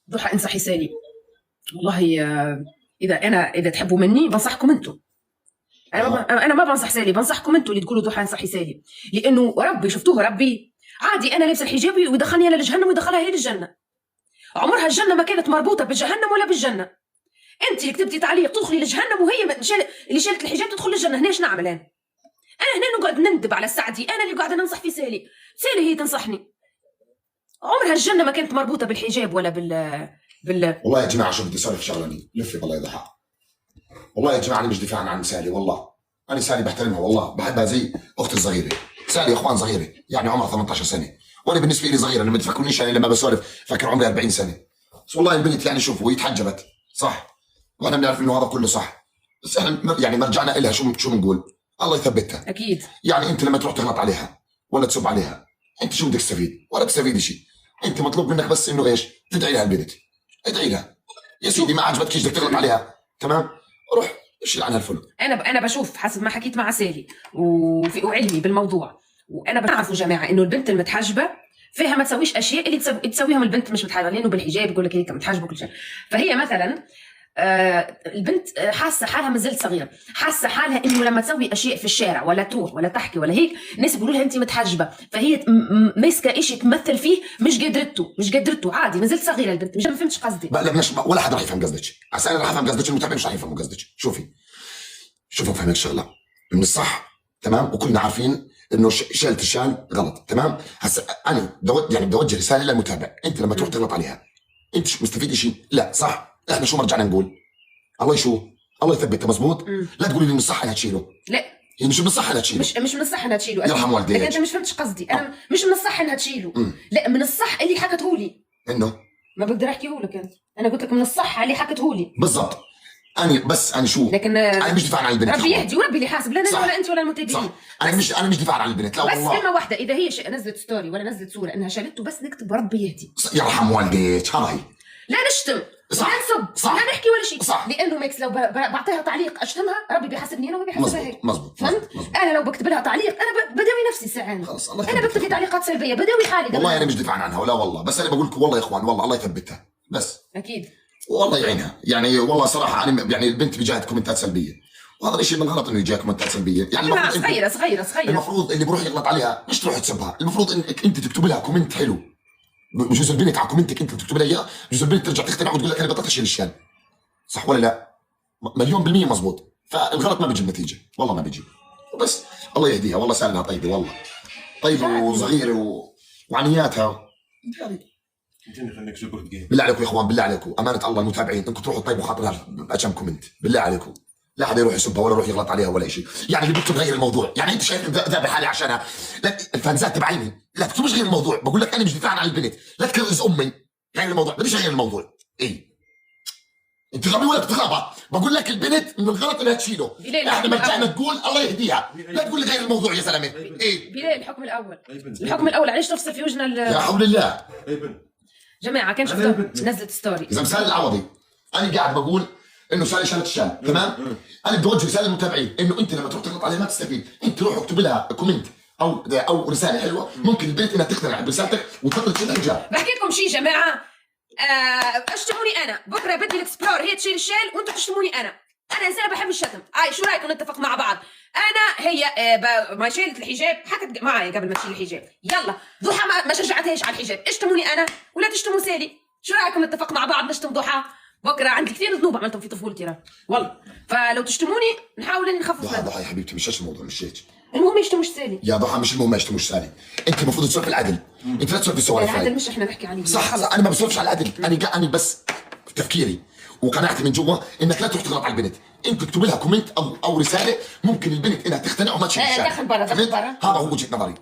ضحى انصحي سالي. والله اذا تحبوا مني بنصحكم انتم. انا ما بنصح سالي، بنصحكم انتم اللي تقولوا ضحى انصحي سالي، لانه ربي شفتوه ربي عادي. انا لابسه الحجاب ويدخلني انا لجهنم ويدخلها هي للجنه. عمرها الجنه ما كانت مربوطه بجهنم ولا بالجنه. انت اللي كتبتي تعليق تدخلي لجهنم، وهي اللي شالت الحجاب تدخل للجنه. هنا ايش نعمل؟ انا هنا نقعد نندب على السعدي، انا اللي قاعده ننصح في سالي هي تنصحني. عمرها الجنه ما كانت مربوطه بالحجاب ولا والله يا جماعه شوف بدي اسولف شغله دي لفي والله يا ضحى. والله يا جماعه انا مش دفاعا عن سالي، والله انا سالي بحترمها، والله بحبها زي اختي الصغيره. سالي اخوان صغيره يعني عمرها 18 سنه، وانا بالنسبه لي صغيره. لما تفكرونيش يعني لما بسولف فاكر عمري 40 سنه. بس والله البنت يعني شوف وهي تحجبت صح، واحنا بنعرف انه هذا كله صح، بس احنا يعني مرجعنا لها شو بنقول؟ الله يثبتها. اكيد. يعني انت لما تروح تغلط عليها ولا تسب عليها، انت شو بدك تستفيد؟ ولا بتستفيد شيء. انت مطلوب منك بس انه ايش؟ تدعي لها البنت، ادعي لها يا سيدي. ما عجبتكيش بدك تغلط عليها، تمام، روح شيل عنها الفلو. انا بشوف حسب ما حكيت مع سالي وعلمي بالموضوع، وانا بعرفوا جماعه انه البنت المتحجبه فيها ما تسويش اشياء اللي تسويهم البنت مش متحجبه، لانه بالحجاب يقول لك هيك متحجبه وكل شيء. فهي مثلا البنت حاسه حالها ما زالت صغيره، حاسه حالها انه لما تسوي اشياء في الشارع ولا تروح ولا تحكي ولا هيك الناس بيقولوا لها انت متحجبه، فهي ماسكه شيء تمثل فيه مش قدرته عادي. ما زالت صغيره البنت. مش ما فهمتش قصدي. لا ولا حدا راح يفهم قصدك. انا راح افهم قصدك، المتابع مش راح يفهم قصدك. شوفي افهمك شغله من الصح تمام، وكلنا عارفين انه شالت الشال غلط تمام. هسه انا بدي اوجه رساله للمتابع. انت لما تروح تغلط عليها انت شو مستفيد شيء؟ لا صح. احنا شو مرجعنا نقول؟ الله يثبتها مزبوط. لا تقولي لي من الصح انها تشيله، لا هي مش من الصح انها تشيله. مش من الصح انها تشيله. يرحم والديك. انت مش فهمتش قصدي. انا مش من الصح انها تشيله. لا من الصح اللي حكته لي. انه ما بقدر احكيه لك. انا قلت لك من الصح اللي حكته لي بالضبط. انا شو، لكن انا مش دفاع عن البنت. ربي يهدي وربي اللي يحاسب، لا انا ولا انت ولا المتابعين. انا مش دفاع عن البنت، لا بس والله. كلمه واحده، اذا هي نزلت ستوري ولا نزلت صوره انها شالته بس نكتب ربي يهدي. يرحم والديك. هاي لا نشتم صح. لا نسب لا نحكي ولا شيء صح. لانه ميكس لو بعطيها تعليق اشتمها ربي بيحاسبني انا وما بيحاسبها هي. مزبوط. فهمت؟ انا لو بكتب لها تعليق انا بداوي نفسي ساعات. خلص انا بكتب لي تعليقات سلبيه بداوي حالي. والله انا مش دفاعا عنها ولا والله، بس انا بقول لكم والله يا اخوان، والله الله يثبتها بس. اكيد والله يعينها يعني. والله صراحه انا يعني البنت بيجاها كومنتات سلبيه، وهذا الشيء من غلط انه يجيها كومنتات سلبيه. يعني صغيره المفروض اللي بروح يغلط عليها مش تروح تسبها، المفروض انك انت تكتب لها كومنت حلو. بجوز البنت على كومنتك انت تكتب لها اياه، بجوز البنت ترجع تقتنع وتقول لك انا بطلت اشيل الشال. صح ولا لا؟ مليون بالمية مزبوط. فالغلط ما بيجيب نتيجه، والله ما بيجي. بس الله يهديها، والله سالها طيبه، والله طيبه وصغيره وعنياتها. بالله عليكم يا اخوان، بالله عليكم امانه الله المتابعين، انكم تروحوا طيبوا خاطرها بكم كومنت بالله عليكم. لا حدا يروح يسبها ولا يروح يغلط عليها ولا شيء. يعني اللي بكتب غير الموضوع، يعني انت شايف ذا بحالي عشانها. لا الفانزات تبعيني لا تكتبش غير الموضوع. بقول لك انا مش دفاعا عن البنت، لا تكرز امي غير الموضوع، بديش غير الموضوع. ايه انت غبي ولا بتغابى؟ بقول لك البنت من الغلط انها تشيله. احنا مرجعنا تقول الله يهديها، لا تقول لي غير الموضوع يا زلمه. ايه بلال الحكم الاول علاش تفصل في وجهنا يا حول الله. جماعه كان شفتها نزلت ستوري اذا مثال العوضي انا قاعد بقول انه سالي شالت الشال تمام. انا بدي اوجه رساله للمتابعين انه انت لما تروح تغلط عليها ما تستفيد. انت روح اكتب لها كومنت او رساله حلوه، ممكن البنت انها تقتنع برسالتك وتفضل تشيل الحجاب. بحكي لكم شيء جماعه، اشتموني انا بكره بدي الاكسبلور هي تشيل الشال وانتم تشتموني انا انسانه بحب الشتم. شو رايكم نتفق مع بعض؟ انا هي ما شيلت الحجاب حكت معي قبل ما تشيل الحجاب، يلا ضحى ما شجعتهاش على الحجاب. اشتموني انا ولا تشتموا سالي. شو رايكم نتفق مع بعض نشتم ضحى؟ بكره عندي كثير ذنوب عملتهم في طفولتي والله، فلو تشتموني نحاول اني نخفف. ضحى يا حبيبتي مش الموضوع، مش هيك. المهم ما يشتموش سالي يا ضحى، مش المهم ما يشتموش سالي. انت المفروض تسولف العدل، انت لا تسولف السوالف. العدل مش احنا نحكي عليه. صح انا ما بسولفش على العدل. انا بس تفكيري وقناعتي من جوا انك لا تروح تغلط على البنت. انت تكتب لها كومنت او رساله، ممكن البنت انها تقتنع وما تشيل الشارع. دخل برا هذا هو وجهه نظري.